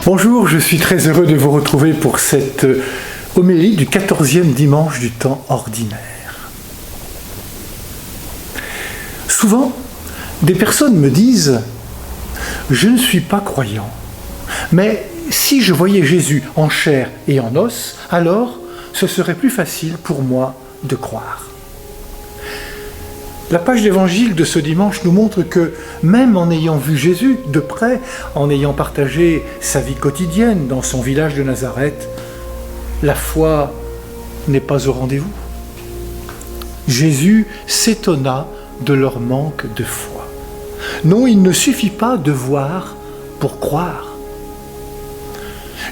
Bonjour, je suis très heureux de vous retrouver pour cette homélie du 14e dimanche du temps ordinaire. Souvent, des personnes me disent « Je ne suis pas croyant, mais si je voyais Jésus en chair et en os, alors ce serait plus facile pour moi de croire. » La page d'évangile de ce dimanche nous montre que même en ayant vu Jésus de près, en ayant partagé sa vie quotidienne dans son village de Nazareth, la foi n'est pas au rendez-vous. Jésus s'étonna de leur manque de foi. Non, il ne suffit pas de voir pour croire.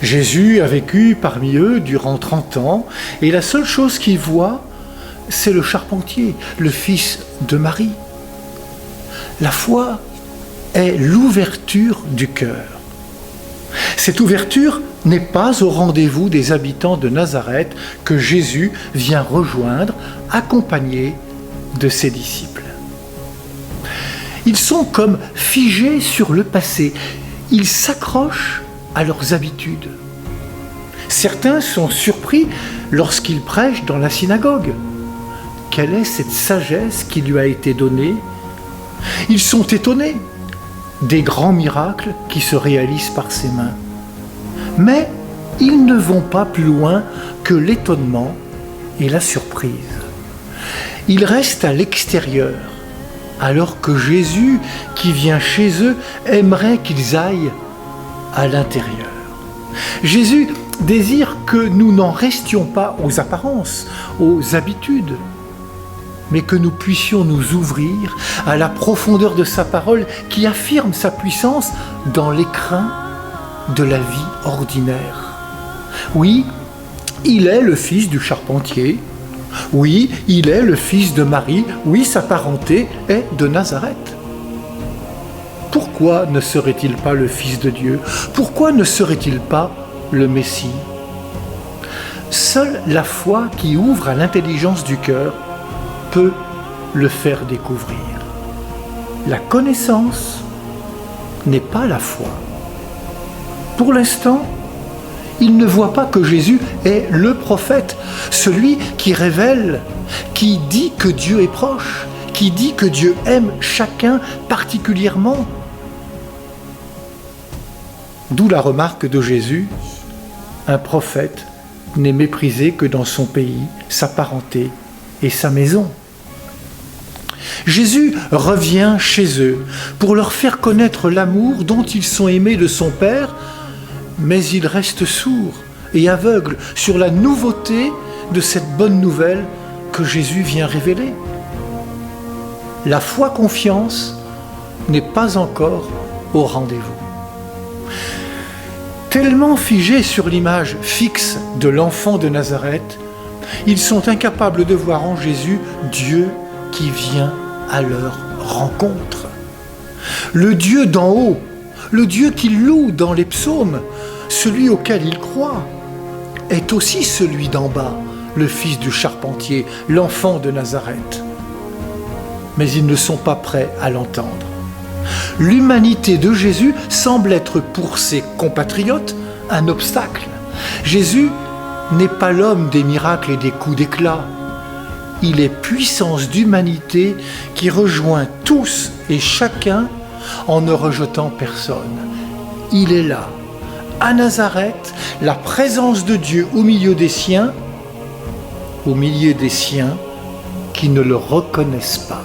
Jésus a vécu parmi eux durant 30 ans et la seule chose qu'il voit, c'est le charpentier, le fils de Marie. La foi est l'ouverture du cœur. Cette ouverture n'est pas au rendez-vous des habitants de Nazareth que Jésus vient rejoindre, accompagné de ses disciples. Ils sont comme figés sur le passé. Ils s'accrochent à leurs habitudes. Certains sont surpris lorsqu'il prêche dans la synagogue. Quelle est cette sagesse qui lui a été donnée? Ils sont étonnés des grands miracles qui se réalisent par ses mains. Mais ils ne vont pas plus loin que l'étonnement et la surprise. Ils restent à l'extérieur, alors que Jésus, qui vient chez eux, aimerait qu'ils aillent à l'intérieur. Jésus désire que nous n'en restions pas aux apparences, aux habitudes, mais que nous puissions nous ouvrir à la profondeur de sa parole qui affirme sa puissance dans l'écrin de la vie ordinaire. Oui, il est le fils du charpentier. Oui, il est le fils de Marie. Oui, sa parenté est de Nazareth. Pourquoi ne serait-il pas le Fils de Dieu? Pourquoi ne serait-il pas le Messie? Seule la foi qui ouvre à l'intelligence du cœur peut le faire découvrir. La connaissance n'est pas la foi. Pour l'instant, il ne voit pas que Jésus est le prophète, celui qui révèle, qui dit que Dieu est proche, qui dit que Dieu aime chacun particulièrement. D'où la remarque de Jésus, un prophète n'est méprisé que dans son pays, sa parenté et sa maison. Jésus revient chez eux pour leur faire connaître l'amour dont ils sont aimés de son Père, mais ils restent sourds et aveugles sur la nouveauté de cette bonne nouvelle que Jésus vient révéler. La foi-confiance n'est pas encore au rendez-vous. Tellement figés sur l'image fixe de l'enfant de Nazareth, ils sont incapables de voir en Jésus Dieu qui vient à leur rencontre. Le Dieu d'en haut, le Dieu qu'ils louent dans les psaumes, celui auquel ils croient, est aussi celui d'en bas, le fils du charpentier, l'enfant de Nazareth. Mais ils ne sont pas prêts à l'entendre. L'humanité de Jésus semble être pour ses compatriotes un obstacle. Jésus n'est pas l'homme des miracles et des coups d'éclat. Il est puissance d'humanité qui rejoint tous et chacun en ne rejetant personne. Il est là, à Nazareth, la présence de Dieu au milieu des siens qui ne le reconnaissent pas.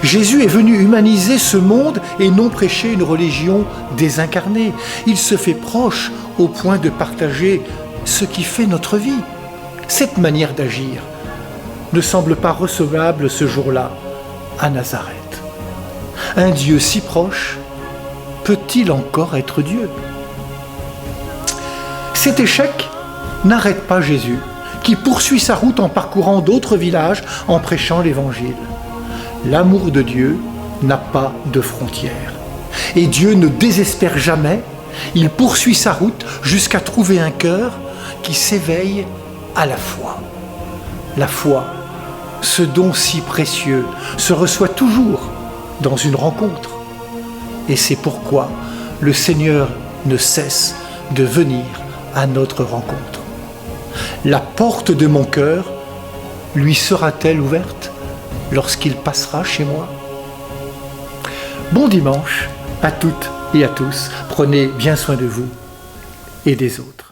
Jésus est venu humaniser ce monde et non prêcher une religion désincarnée. Il se fait proche au point de partager ce qui fait notre vie. Cette manière d'agir ne semble pas recevable ce jour-là à Nazareth. Un Dieu si proche peut-il encore être Dieu? Cet échec n'arrête pas Jésus, qui poursuit sa route en parcourant d'autres villages en prêchant l'Évangile. L'amour de Dieu n'a pas de frontières. Et Dieu ne désespère jamais. Il poursuit sa route jusqu'à trouver un cœur qui s'éveille à la foi. La foi, ce don si précieux, se reçoit toujours dans une rencontre. Et c'est pourquoi le Seigneur ne cesse de venir à notre rencontre. La porte de mon cœur lui sera-t-elle ouverte lorsqu'il passera chez moi? Bon dimanche à toutes et à tous. Prenez bien soin de vous et des autres.